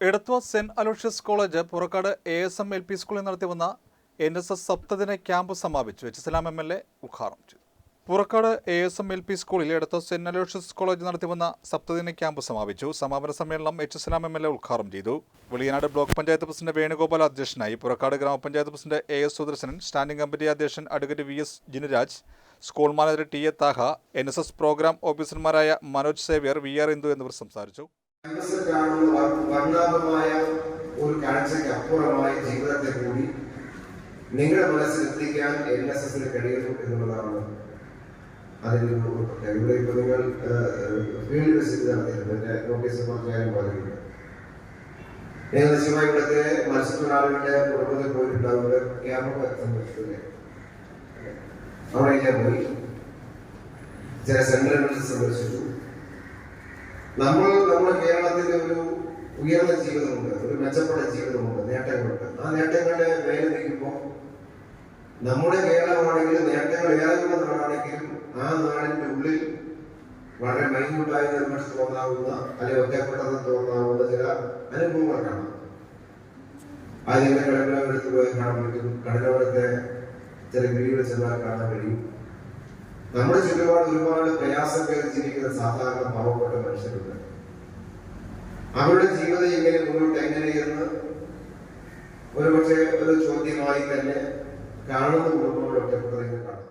Edathua saint Aloysius college Purakkad ASM LP സ്കൂളിൽ നടത്തിവന്ന NSS സപ്തദിന camp സമാപിച്ചു. HSLAM MLA ഉദ്ഘാടനം ചെയ്തു. പുറക്കാട് ASM LP സ്കൂളിൽ എടത്വ സെന്റ് അലോഷ്യസ് കോളേജ് നടത്തിവന്ന സപ്തദിന ക്യാമ്പ് സമാപിച്ചു. സമാപന സമ്മേളനം HSLAM MLA ഉദ്ഘാടനം ചെയ്തു. വെളിയനാട് ബ്ലോക്ക് പഞ്ചായത്ത് പ്രസിഡന്റ് വേണുഗോപാൽ അധ്യക്ഷനായി. Purakkad grama panchayat president AS Sudarsanan, standing committee അധ്യക്ഷൻ advocate VS Jinuraj, school manager TA Thaha, NSS programme ഓഫീസർമാരായ മനോജ് സേവ്യർ, VR ഇന്ദു എന്നിവർ സംസാരിച്ചു. വർണ്ണാഭമായ ഒരു കാഴ്ചയ്ക്ക് അപ്പുറമായ ജീവിതത്തെ കൂടി നിങ്ങളുടെ മനസ്സിലെത്തിക്കാൻ NSSന് കഴിയുന്നു എന്നുള്ളതാണ് അതിൻ്റെ ഒരു പ്രത്യേകത. ഇവിടെ ഇപ്പോൾ നിങ്ങൾ ഫീൽഡ് വിസിറ്റ് നടത്തിയിരുന്നു, എൻ്റെ നോട്ടീസ് പറഞ്ഞാലും പറഞ്ഞിട്ടുണ്ട്. നിങ്ങൾ നിശ്ചയമായി ഇവിടുത്തെ മത്സ്യത്തൊഴിലാളികളുടെ കുടുംബത്തിൽ പോയിട്ടുണ്ടാവുന്നത് ക്യാമ്പൊക്കെ സന്ദർശിച്ചില്ലേ? അവിടെ ഞാൻ പോയി ചില സെന്ററുകളിൽ സന്ദർശിച്ചു. നമ്മുടെ കേരളത്തിന്റെ ഒരു ഉയർന്ന ജീവിതമുണ്ട്, ഒരു മെച്ചപ്പെട്ട ജീവിതമുണ്ട്, നേട്ടങ്ങളുണ്ട്. ആ നേട്ടങ്ങളെ വേല നീക്കുമ്പോൾ നമ്മുടെ കേരളമാണെങ്കിലും നേട്ടങ്ങൾ ഏറെയുള്ള നാടാണെങ്കിലും ആ നാടിന്റെ ഉള്ളിൽ വളരെ മൈന്യൂട്ടായി നിർമ്മിച്ച് തോന്നാവുന്ന അല്ലെങ്കിൽ ഒറ്റപ്പെട്ടതെന്ന് തോന്നാവുന്ന ചില അനുഭവങ്ങൾ കാണാം. അതിന്റെ കടലോരം എടുത്തു പോയി കാണാൻ പറ്റും, കടലോരത്തെ ചില വീടുകൾ ചെന്നാൽ കാണാൻ കഴിയും. നമ്മുടെ ചുറ്റുപാട് ഒരുപാട് പ്രയാസം കയറി ജീവിക്കുന്ന സാധാരണ പാവപ്പെട്ട മനുഷ്യരുണ്ട്. അവരുടെ ജീവിതം ഇങ്ങനെ മുന്നോട്ട് എങ്ങനെയെന്ന് ഒരുപക്ഷെ ഒരു ചോദ്യമായി തന്നെ കാണുന്ന കുടുംബങ്ങളെ ഒറ്റപ്പെട്ടതെങ്കിൽ കാണാം.